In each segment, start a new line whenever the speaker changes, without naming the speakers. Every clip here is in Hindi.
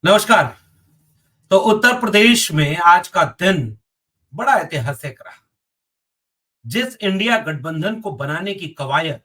नमस्कार। तो उत्तर प्रदेश में आज का दिन बड़ा ऐतिहासिक रहा। जिस इंडिया गठबंधन को बनाने की कवायद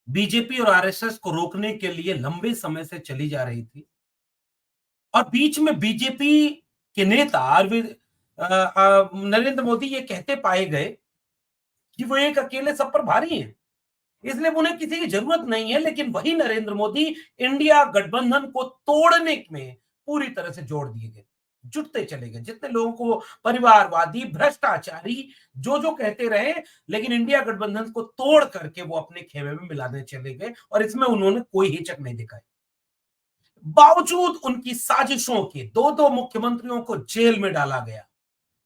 बीजेपी और आरएसएस को रोकने के लिए लंबे समय से चली जा रही थी और बीच में बीजेपी के नेता नरेंद्र मोदी ये कहते पाए गए कि वो एक अकेले सब पर भारी हैं, इसलिए उन्हें किसी की जरूरत नहीं है। लेकिन वही नरेंद्र मोदी इंडिया गठबंधन को तोड़ने में पूरी तरह से जोड़ दिए गए, जुटते चले गए। जितने लोगों को परिवारवादी, भ्रष्टाचारी जो जो कहते रहे, लेकिन इंडिया गठबंधन को तोड़ करके वो अपने खेमे में मिलाने चले गए और इसमें उन्होंने कोई हिचक नहीं दिखाई। बावजूद उनकी साजिशों के दो दो मुख्यमंत्रियों को जेल में डाला गया,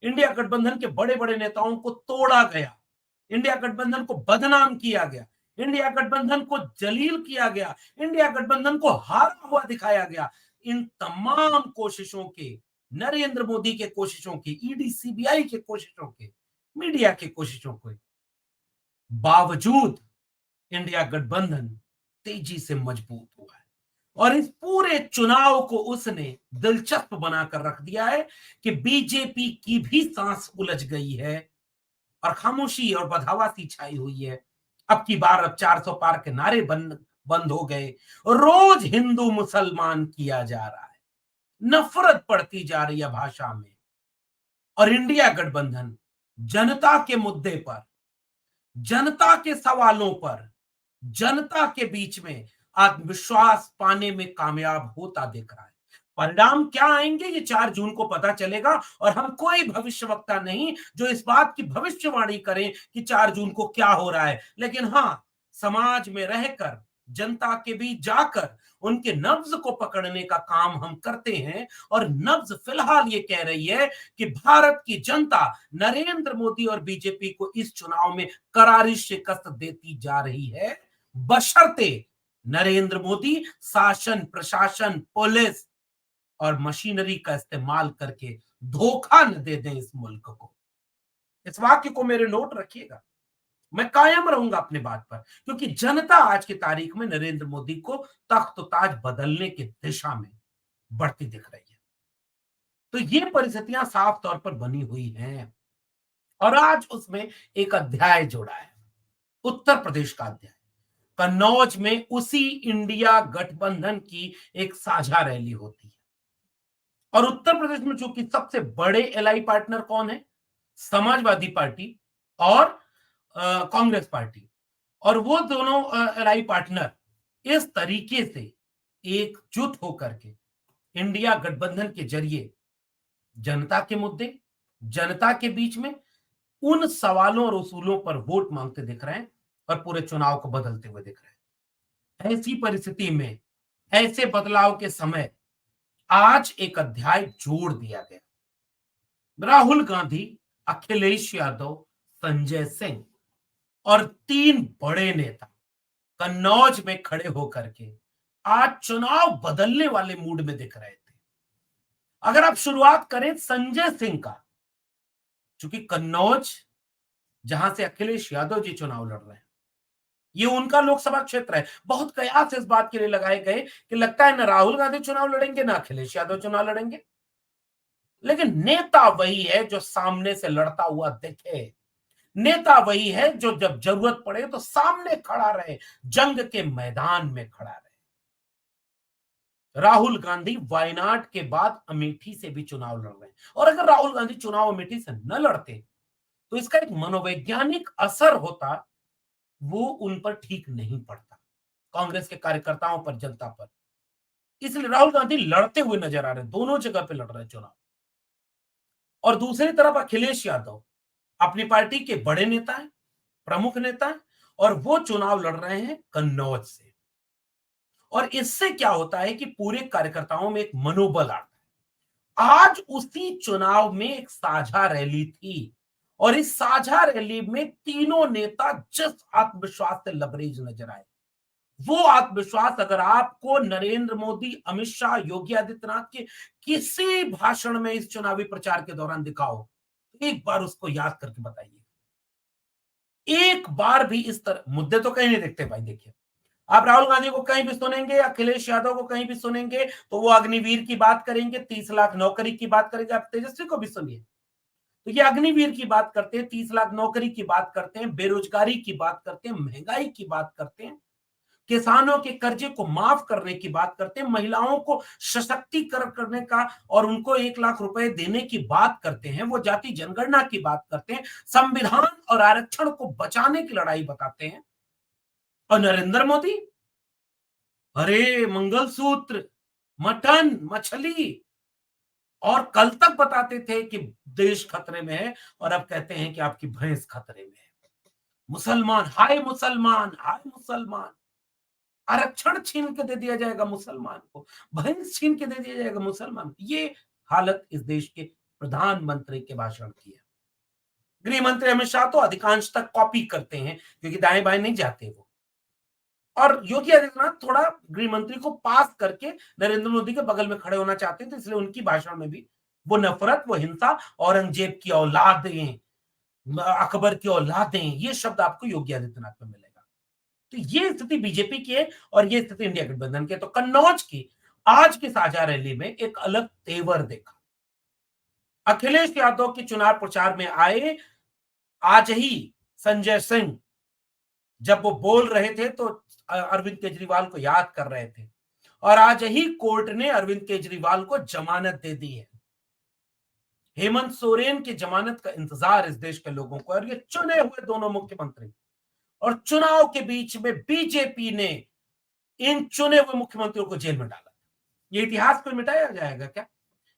इंडिया गठबंधन के बड़े बड़े नेताओं को तोड़ा गया, इंडिया गठबंधन को बदनाम किया गया, इंडिया गठबंधन को जलील किया गया, इंडिया गठबंधन को हारा हुआ दिखाया गया। इन तमाम कोशिशों के, नरेंद्र मोदी के कोशिशों के, ईडी सीबीआई के कोशिशों के, मीडिया के कोशिशों के बावजूद इंडिया गठबंधन तेजी से मजबूत हुआ है और इस पूरे चुनाव को उसने दिलचस्प बनाकर रख दिया है कि बीजेपी की भी सांस उलझ गई है और खामोशी और बदहवासी छाई हुई है। अब की बार अब 400 पार के नारे बंद बंद हो गए। रोज हिंदू मुसलमान किया जा रहा है, नफरत बढ़ती जा रही है भाषा में। और इंडिया गठबंधन जनता के मुद्दे पर, जनता के सवालों पर, जनता के बीच में आत्मविश्वास पाने में कामयाब होता दिख रहा है। परिणाम क्या आएंगे ये 4 जून को पता चलेगा और हम कोई भविष्यवक्ता नहीं जो इस बात की भविष्यवाणी करें कि 4 जून को क्या हो रहा है। लेकिन हाँ, समाज में रहकर, जनता के बीच जाकर उनके नब्ज को पकड़ने का काम हम करते हैं और नब्ज फिलहाल ये कह रही है कि भारत की जनता नरेंद्र मोदी और बीजेपी को इस चुनाव में करारी शिकस्त देती जा रही है, बशर्ते नरेंद्र मोदी शासन, प्रशासन, पुलिस और मशीनरी का इस्तेमाल करके धोखा न दे दें इस मुल्क को। इस वाक्य को मेरे नोट रखिएगा। मैं कायम रहूंगा अपने बात पर, क्योंकि जनता आज की तारीख में नरेंद्र मोदी को तख्त ताज बदलने की दिशा में बढ़ती दिख रही है। तो ये परिस्थितियां साफ तौर पर बनी हुई हैं और आज उसमें एक अध्याय जोड़ा है, उत्तर प्रदेश का अध्याय। कन्नौज में उसी इंडिया गठबंधन की एक साझा रैली होती है और उत्तर प्रदेश में चूंकि सबसे बड़े एलआई पार्टनर कौन है, समाजवादी पार्टी और कांग्रेस पार्टी, और वो दोनों एलआई पार्टनर इस तरीके से एकजुट होकर के इंडिया गठबंधन के जरिए जनता के मुद्दे, जनता के बीच में उन सवालों और उसूलों पर वोट मांगते दिख रहे हैं और पूरे चुनाव को बदलते हुए दिख रहे हैं। ऐसी परिस्थिति में, ऐसे बदलाव के समय आज एक अध्याय जोड़ दिया गया। राहुल गांधी, अखिलेश यादव, संजय सिंह और 3 बड़े नेता कन्नौज में खड़े होकर के आज चुनाव बदलने वाले मूड में दिख रहे थे। अगर आप शुरुआत करें संजय सिंह का, चूंकि कन्नौज जहां से अखिलेश यादव जी चुनाव लड़ रहे हैं, ये उनका लोकसभा क्षेत्र है। बहुत कयास इस बात के लिए लगाए गए कि लगता है ना राहुल गांधी चुनाव लड़ेंगे ना अखिलेश यादव चुनाव लड़ेंगे, लेकिन नेता वही है जो सामने से लड़ता हुआ दिखे। नेता वही है जो जब जरूरत पड़े तो सामने खड़ा रहे, जंग के मैदान में खड़ा रहे। राहुल गांधी वायनाड के बाद अमेठी से भी चुनाव लड़ रहे हैं और अगर राहुल गांधी चुनाव अमेठी से न लड़ते तो इसका एक मनोवैज्ञानिक असर होता, वो उन पर ठीक नहीं पड़ता, कांग्रेस के कार्यकर्ताओं पर, जनता पर। इसलिए राहुल गांधी लड़ते हुए नजर आ रहे हैं, दोनों जगह पे लड़ रहे हैं चुनाव। और दूसरी तरफ अखिलेश यादव अपनी पार्टी के बड़े नेता हैं, प्रमुख नेता हैं और वो चुनाव लड़ रहे हैं कन्नौज से। और इससे क्या होता है कि पूरे कार्यकर्ताओं में एक मनोबल आता है। आज उसी चुनाव में एक साझा रैली थी और इस साझा रैली में तीनों नेता जिस आत्मविश्वास से लबरेज नजर आए, वो आत्मविश्वास अगर आपको नरेंद्र मोदी, अमित शाह, योगी आदित्यनाथ के किसी भाषण में इस चुनावी प्रचार के दौरान दिखाओ, एक बार उसको याद करके बताइए। एक बार भी इस तरह मुद्दे तो कहीं नहीं दिखते भाई। देखिए, आप राहुल गांधी को कहीं भी सुनेंगे, अखिलेश यादव को कहीं भी सुनेंगे तो वो अग्निवीर की बात करेंगे, 30 लाख नौकरी की बात करेंगे। आप तेजस्वी को भी सुनिए तो ये अग्निवीर की बात करते हैं, 30 लाख नौकरी की बात करते हैं, बेरोजगारी की बात करते हैं, महंगाई की बात करते हैं, किसानों के कर्जे को माफ करने की बात करते हैं, महिलाओं को सशक्तिकरण करने का और उनको 1 लाख रुपए देने की बात करते हैं, वो जाति जनगणना की बात करते हैं, संविधान और आरक्षण को बचाने की लड़ाई बताते हैं। और नरेंद्र मोदी, अरे मंगलसूत्र, मटन, मछली, और कल तक बताते थे कि देश खतरे में है और अब कहते हैं कि आपकी भैंस खतरे में है। मुसलमान, हाय मुसलमान, हाय मुसलमान, आरक्षण छीन के दे दिया जाएगा मुसलमान को, भैंस छीन के दे दिया जाएगा मुसलमान को। ये हालत इस देश के प्रधानमंत्री के भाषण की है। गृह मंत्री अमित शाह तो अधिकांश तक कॉपी करते हैं क्योंकि दाएं बाएं नहीं जाते वो। और योगी आदित्यनाथ थोड़ा गृह मंत्री को पास करके नरेंद्र मोदी के बगल में खड़े होना चाहते थे, तो इसलिए उनकी भाषण में भी वो नफरत, वो हिंसा, औरंगजेब की औलादें, अकबर की औलादें, ये शब्द आपको योगी आदित्यनाथ में मिलेगा। तो ये स्थिति बीजेपी की है और ये स्थिति इंडिया गठबंधन की है। तो कन्नौज की आज की साझा रैली में एक अलग तेवर देखा। अखिलेश यादव के चुनाव प्रचार में आए आज ही संजय सिंह जब वो बोल रहे थे तो अरविंद केजरीवाल को याद कर रहे थे, और आज ही कोर्ट ने अरविंद केजरीवाल को जमानत दे दी है। हेमंत सोरेन की जमानत का इंतजार इस देश के लोगों को, और ये चुने हुए दोनों मुख्यमंत्री, और चुनाव के बीच में बीजेपी ने इन चुने हुए मुख्यमंत्रियों को जेल में डाला। ये इतिहास कोई मिटाया जाएगा क्या?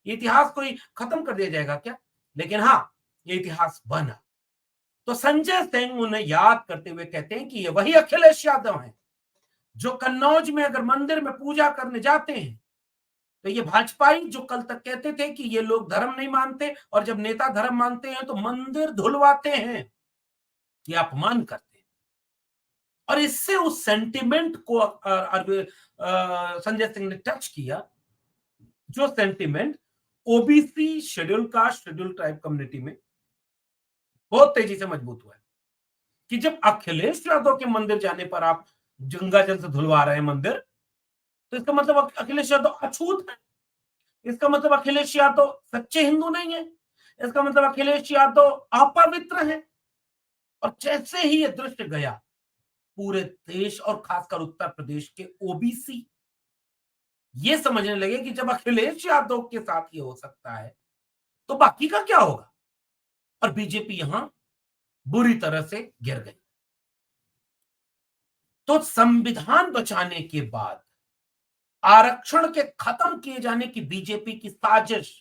ये इतिहास कोई खत्म कर दिया जाएगा क्या? लेकिन हाँ, ये इतिहास बना। तो संजय सिंह उन्हें याद करते हुए कहते हैं कि ये वही अखिलेश यादव हैं जो कन्नौज में अगर मंदिर में पूजा करने जाते हैं तो ये भाजपाई जो कल तक कहते थे कि ये लोग धर्म नहीं मानते और जब नेता धर्म मानते हैं तो मंदिर धुलवाते हैं, ये अपमान करते हैं। और इससे उस सेंटिमेंट को संजय सिंह ने टच किया, जो sentiment OBC, schedule caste, schedule tribe community में बहुत तेजी से मजबूत हुआ है कि जब अखिलेश यादव के मंदिर जाने पर आप गंगा जल से धुलवा रहे हैं मंदिर, तो इसका मतलब अखिलेश यादव अछूत है। इसका मतलब अखिलेश यादव सच्चे हिंदू नहीं है। इसका मतलब अखिलेश यादव अपवित्र है। और जैसे ही यह दृश्य गया, पूरे देश और खासकर उत्तर प्रदेश के ओबीसी ये समझने लगे कि जब अखिलेश यादव के साथ ये हो सकता है तो बाकी का क्या होगा। और बीजेपी यहां बुरी तरह से गिर गई। तो संविधान बचाने के बाद आरक्षण के खत्म किए जाने की बीजेपी की साजिश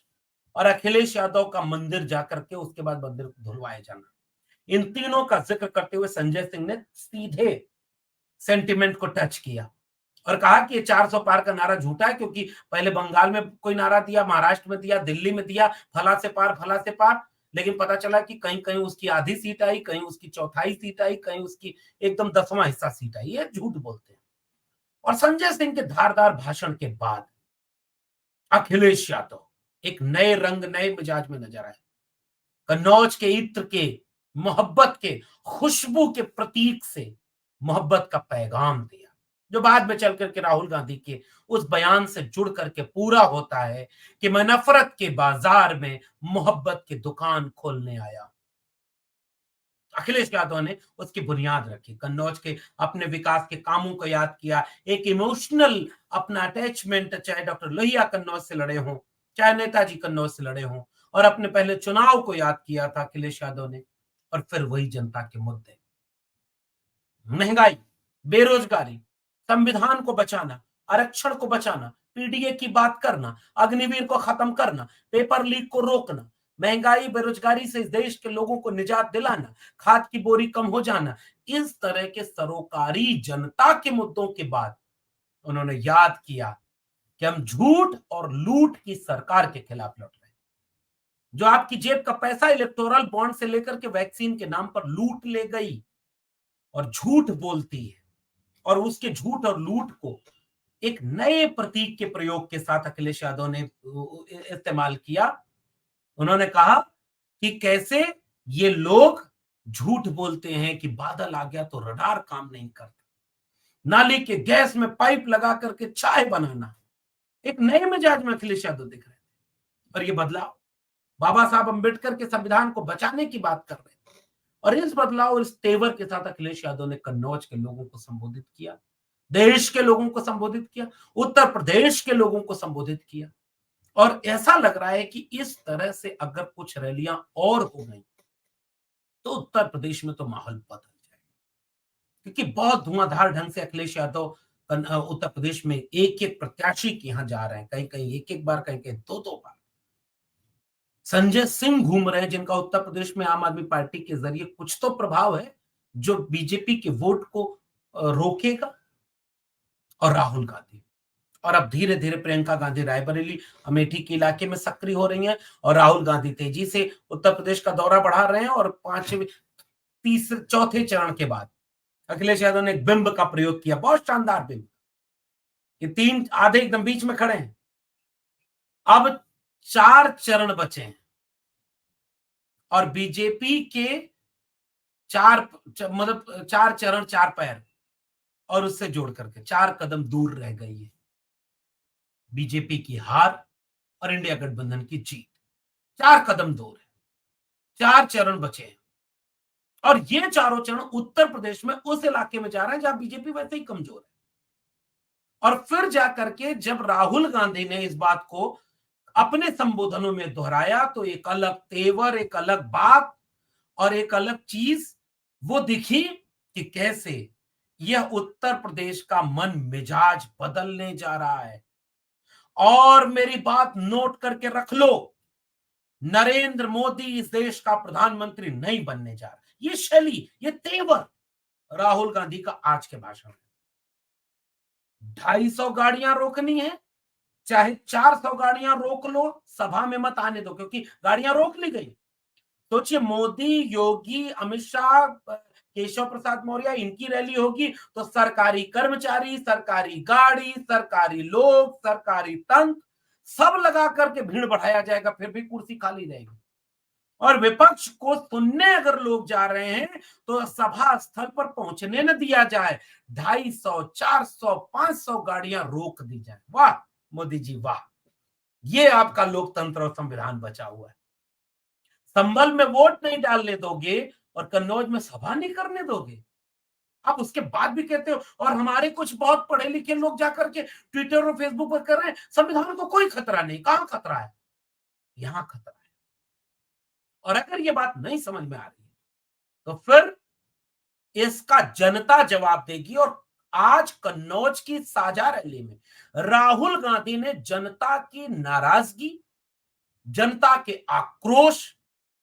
और अखिलेश यादव का मंदिर जाकर के उसके बाद मंदिर धुलवाए जाना, इन तीनों का जिक्र करते हुए संजय सिंह ने सीधे सेंटिमेंट को टच किया और कहा कि ये 400 पार का नारा झूठा है, क्योंकि पहले बंगाल में कोई नारा दिया, महाराष्ट्र में दिया, दिल्ली में दिया, फला से पार, फला से पार, लेकिन पता चला कि कहीं कहीं उसकी आधी सीट आई, कहीं उसकी चौथाई सीट आई, कहीं उसकी एकदम 10वां हिस्सा सीट आई। ये झूठ बोलते हैं। और संजय सिंह के धारदार भाषण के बाद अखिलेश यादव एक नए रंग, नए मिजाज में नजर आए। कन्नौज के इत्र के, मोहब्बत के, खुशबू के प्रतीक से मोहब्बत का पैगाम दिया, जो बाद में चल करके राहुल गांधी के उस बयान से जुड़ करके पूरा होता है कि मैं नफरत के बाजार में मोहब्बत की दुकान खोलने आया। अखिलेश यादव ने उसकी बुनियाद रखी, कन्नौज के अपने विकास के कामों को याद किया, एक इमोशनल अपना अटैचमेंट, चाहे डॉक्टर लोहिया कन्नौज से लड़े हों, चाहे नेताजी कन्नौज से लड़े हों, और अपने पहले चुनाव को याद किया था अखिलेश यादव ने। और फिर वही जनता के मुद्दे, महंगाई, बेरोजगारी, संविधान को बचाना, आरक्षण को बचाना, पीडीए की बात करना, अग्निवीर को खत्म करना, पेपर लीक को रोकना, महंगाई, बेरोजगारी से इस देश के लोगों को निजात दिलाना, खाद की बोरी कम हो जाना, इस तरह के सरोकारी जनता के मुद्दों के बाद उन्होंने याद किया कि हम झूठ और लूट की सरकार के खिलाफ लड़ रहे हैं, जो आपकी जेब का पैसा इलेक्टोरल बॉन्ड से लेकर के वैक्सीन के नाम पर लूट ले गई और झूठ बोलती है। और उसके झूठ और लूट को एक नए प्रतीक के प्रयोग के साथ अखिलेश यादव ने इस्तेमाल किया। उन्होंने कहा कि कैसे ये लोग झूठ बोलते हैं कि बादल आ गया तो रडार काम नहीं करता, नाली के गैस में पाइप लगा करके चाय बनाना, एक नए मिजाज में अखिलेश यादव दिख रहे थे। और ये बदलाव बाबा साहब अंबेडकर के संविधान को बचाने की बात कर रहे थे। और इस बदलाव और इस तेवर के साथ अखिलेश यादव ने कन्नौज के लोगों को संबोधित किया, देश के लोगों को संबोधित किया, उत्तर प्रदेश के लोगों को संबोधित किया। और ऐसा लग रहा है कि इस तरह से अगर कुछ रैलियां और हो गई तो उत्तर प्रदेश में तो माहौल बदल जाएगा, क्योंकि बहुत धुआंधार ढंग से अखिलेश यादव उत्तर प्रदेश में एक एक प्रत्याशी के यहां जा रहे हैं, कहीं कहीं एक एक बार, कहीं कहीं दो दो बार। संजय सिंह घूम रहे हैं, जिनका उत्तर प्रदेश में आम आदमी पार्टी के जरिए कुछ तो प्रभाव है जो बीजेपी के वोट को रोकेगा। और राहुल गांधी, और अब धीरे धीरे प्रियंका गांधी रायबरेली अमेठी के इलाके में सक्रिय हो रही हैं, और राहुल गांधी तेजी से उत्तर प्रदेश का दौरा बढ़ा रहे हैं। और पांचवें तीसरे चौथे चरण के बाद अखिलेश यादव ने एक बिंब का प्रयोग किया, बहुत शानदार बिंब, कि तीन आधे एकदम बीच में खड़े हैं। अब 4 चरण बचे हैं और बीजेपी के 4 मतलब 4 चरण 4 पैर, और उससे जोड़ करके 4 कदम दूर रह गई है बीजेपी की हार और इंडिया गठबंधन की जीत। 4 कदम दूर है, 4 चरण बचे हैं। और ये चारों चरण उत्तर प्रदेश में उस इलाके में जा रहे हैं जहां बीजेपी वैसे ही कमजोर है। और फिर जाकर के जब राहुल गांधी ने इस बात को अपने संबोधनों में दोहराया तो एक अलग तेवर, एक अलग बात और एक अलग चीज वो दिखी कि कैसे यह उत्तर प्रदेश का मन मिजाज बदलने जा रहा है। और मेरी बात नोट करके रख लो, नरेंद्र मोदी इस देश का प्रधानमंत्री नहीं बनने जा रहा। ये शैली, ये तेवर राहुल गांधी का आज के भाषण में। 250 गाड़ियां रोकनी है, चाहे 400 गाड़ियां रोक लो, सभा में मत आने दो, क्योंकि गाड़ियां रोक ली गई। सोचिए, मोदी, योगी, अमित शाह, केशव प्रसाद मौर्य, इनकी रैली होगी तो सरकारी कर्मचारी, सरकारी गाड़ी, सरकारी लोग, सरकारी तंत्र सब लगा करके भीड़ बढ़ाया जाएगा, फिर भी कुर्सी खाली रहेगी। और विपक्ष को सुनने अगर लोग जा रहे हैं तो सभा स्थल पर पहुंचने न दिया जाए, 250, 400, 500 गाड़ियां रोक दी जाए। वाह मोदी जी वाह, ये आपका लोकतंत्र और संविधान बचा हुआ है। संभल में वोट नहीं डालने दोगे और कन्नौज में सभा नहीं करने दोगे। आप उसके बाद भी कहते हो, और हमारे कुछ बहुत पढ़े लिखे लोग जाकर के ट्विटर और फेसबुक पर कर रहे हैं संविधान को कोई खतरा नहीं। कहां खतरा है? यहां खतरा है। और अगर ये बात नहीं समझ में आ रही है तो फिर इसका जनता जवाब देगी। और आज कन्नौज की साझा रैली में राहुल गांधी ने जनता की नाराजगी, जनता के आक्रोश,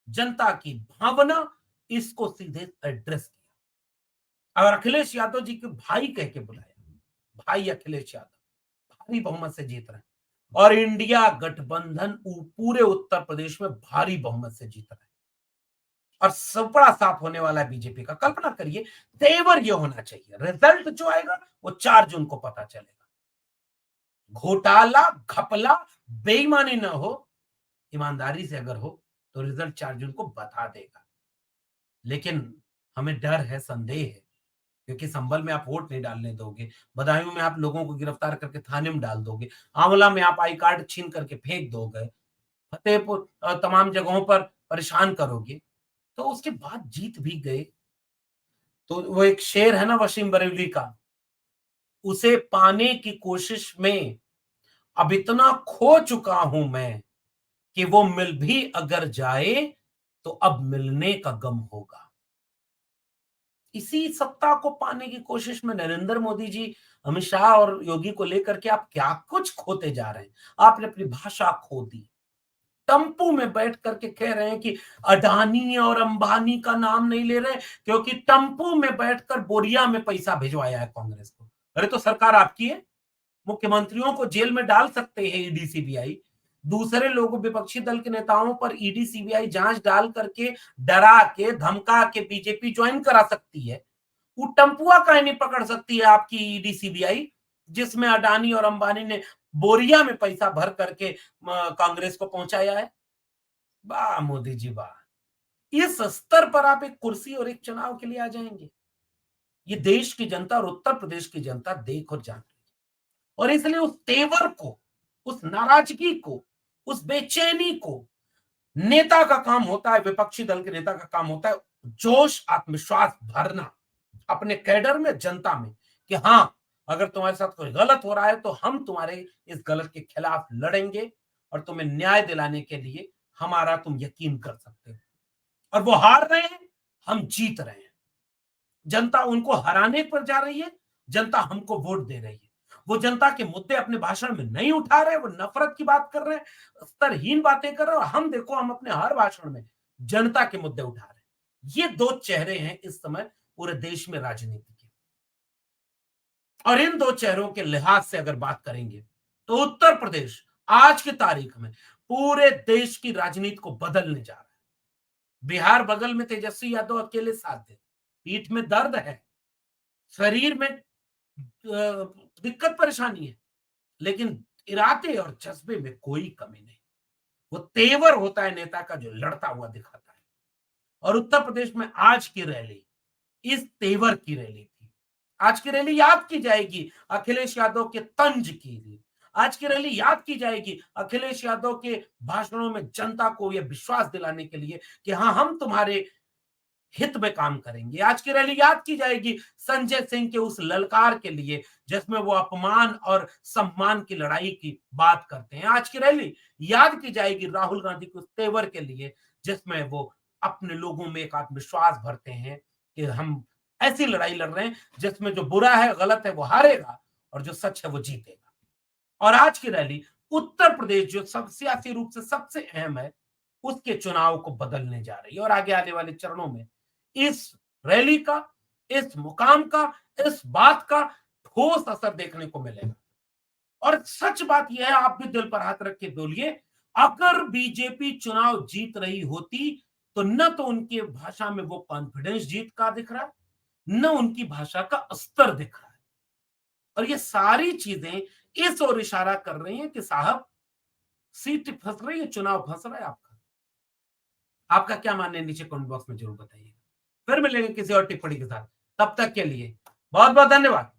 जनता की भावना, इसको सीधे एड्रेस किया और अखिलेश यादव जी के भाई कह के बुलाया। भाई अखिलेश यादव भारी बहुमत से जीत रहे हैं और इंडिया गठबंधन पूरे उत्तर प्रदेश में भारी बहुमत से जीत रहा है और सबड़ा साफ होने वाला है बीजेपी का। कल्पना करिए, तेवर ये होना चाहिए, रिजल्ट जो आएगा वो 4 जून को पता चलेगा। घोटाला, घपला, बेईमानी ना हो, ईमानदारी से अगर हो तो रिजल्ट 4 जून को बता देगा। लेकिन हमें डर है, संदेह है, क्योंकि संभल में आप वोट नहीं डालने दोगे, बदायूं में आप लोगों को गिरफ्तार करके थाने में डाल दोगे, आंवला में आप आई कार्ड छीन करके फेंक दोगे, फतेहपुर तमाम जगहों पर परेशान करोगे, तो उसके बाद जीत भी गए तो वो एक शेर है ना वसीम बरेली का, उसे पाने की कोशिश में अब इतना खो चुका हूं मैं कि वो मिल भी अगर जाए तो अब मिलने का गम होगा। इसी सत्ता को पाने की कोशिश में नरेंद्र मोदी जी, अमित शाह और योगी को लेकर के आप क्या कुछ खोते जा रहे हैं। आपने अपनी भाषा खो दी, टम्पू में बैठ करके कह रहे हैं कि अडानी और अंबानी का नाम नहीं ले रहे क्योंकि टम्पू में बैठकर बोरिया में पैसा भिजवाया है कांग्रेस को। अरे तो सरकार आपकी है, मुख्यमंत्रियों को जेल में डाल सकते हैं ईडी सीबीआई, दूसरे लोगों, विपक्षी दल के नेताओं पर ईडी सीबीआई जांच डाल करके डरा के धमका के बीजेपी ज्वाइन करा सकती है। वो टम्पुआ काहे नहीं पकड़ सकती है आपकी ईडी सीबीआई, जिसमें अडानी और अंबानी ने बोरिया में पैसा भर करके कांग्रेस को पहुंचाया है। वाह मोदी जी वाह, इस स्तर पर आप एक कुर्सी और एक चुनाव के लिए आ जाएंगे। ये देश की जनता और उत्तर प्रदेश की जनता देख और जान रही है। और इसलिए उस तेवर को, उस नाराजगी को, उस बेचैनी को नेता का काम होता है, विपक्षी दल के नेता का काम होता है जोश, आत्मविश्वास भरना अपने कैडर में, जनता में, कि हां, अगर तुम्हारे साथ कोई गलत हो रहा है तो हम तुम्हारे इस गलत के खिलाफ लड़ेंगे और तुम्हें न्याय दिलाने के लिए हमारा तुम यकीन कर सकते हो। और वो हार रहे हैं, हम जीत रहे हैं। जनता उनको हराने पर जा रही है, जनता हमको वोट दे रही है। वो जनता के मुद्दे अपने भाषण में नहीं उठा रहे, वो नफरत की बात कर रहे हैं, स्तरहीन बातें कर रहे हैं, और हम देखो, हम अपने हर भाषण में जनता के मुद्दे उठा रहे हैं। ये दो चेहरे हैं इस समय पूरे देश में राजनीति के। और इन दो चेहरों के लिहाज से अगर बात करेंगे तो उत्तर प्रदेश आज की तारीख में पूरे देश की राजनीति को बदलने जा रहा है। बिहार बगल में तेजस्वी यादव अकेले साथ दे, पीठ में दर्द है, शरीर में दिक्कत परेशानी है, लेकिन इरादे और जज्बे में कोई कमी नहीं। वो तेवर होता है नेता का जो लड़ता हुआ दिखाता है। और उत्तर प्रदेश में आज की रैली इस तेवर की रैली थी। आज की रैली याद की जाएगी अखिलेश यादव के तंज की लिए। आज की रैली याद की जाएगी अखिलेश यादव के भाषणों में जनता को यह विश्वास दिलाने के लिए कि हाँ, हम तुम्हारे हित में काम करेंगे। आज की रैली याद की जाएगी संजय सिंह के उस ललकार के लिए जिसमें वो अपमान और सम्मान की लड़ाई की बात करते हैं। आज की रैली याद की जाएगी राहुल गांधी के उस तेवर के लिए जिसमें वो अपने लोगों में एक आत्मविश्वास भरते हैं कि हम ऐसी लड़ाई लड़ रहे हैं जिसमें जो बुरा है, गलत है, वो हारेगा और जो सच है वो जीतेगा। और आज की रैली उत्तर प्रदेश जो सब सियासी रूप से सबसे अहम है, उसके चुनाव को बदलने जा रही है। और आगे आने वाले चरणों में इस रैली का, इस मुकाम का, इस बात का ठोस असर देखने को मिलेगा। और सच बात यह है, आप भी दिल पर हाथ रख के बोलिए, अगर बीजेपी चुनाव जीत रही होती तो न तो उनकी भाषा में वो कॉन्फिडेंस जीत का दिख रहा है, न उनकी भाषा का स्तर दिख रहा है। और ये सारी चीजें इस ओर इशारा कर रही हैं कि साहब, सीट फंस रही है, चुनाव फंस रहा है आपका। आपका क्या मानना है, नीचे कमेंट बॉक्स में जरूर बताइए। फिर मिलेंगे किसी और टिप्पणी के साथ। तब तक के लिए बहुत बहुत धन्यवाद।